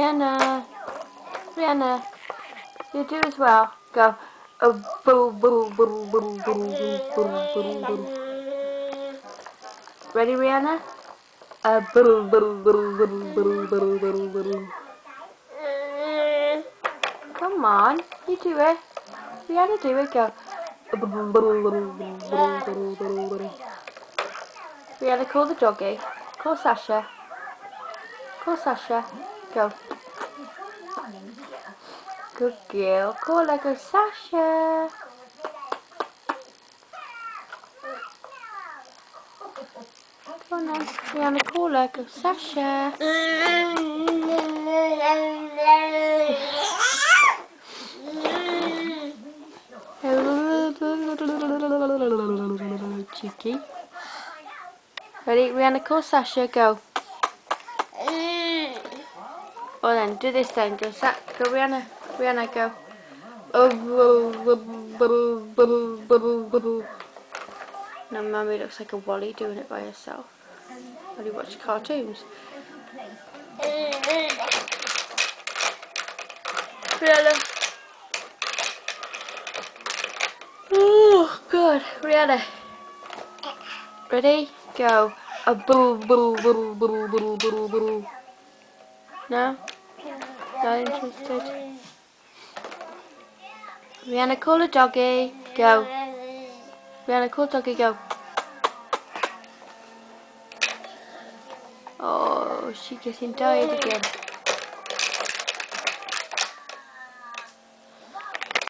Rihanna. Rihanna. You do as well. Go. Oh, boo, boo, boo, boo, boo, boo, boo, boo. Ready, Rihanna? Boo, boo, boo, boo, boo, boo, boo, boo. Come on, you do it. Rihanna, do it. Go. Rihanna, call the doggy. Call Sasha. Call Sasha. Go. Good girl. Call her. Go, Sasha. Come on then. Rihanna, call her. Go, Sasha. Cheeky. Ready? Rihanna, call Sasha. Go. Oh, then do this then. Go, go, Rihanna. Rihanna, go. Now, Mummy looks like a Wally doing it by herself. While you watch cartoons. Rihanna. Oh, good. Rihanna. Ready? Go. No? Not interested? Rihanna, call a doggy. Go. Rihanna, call doggy. Go. Oh, she's getting tired again.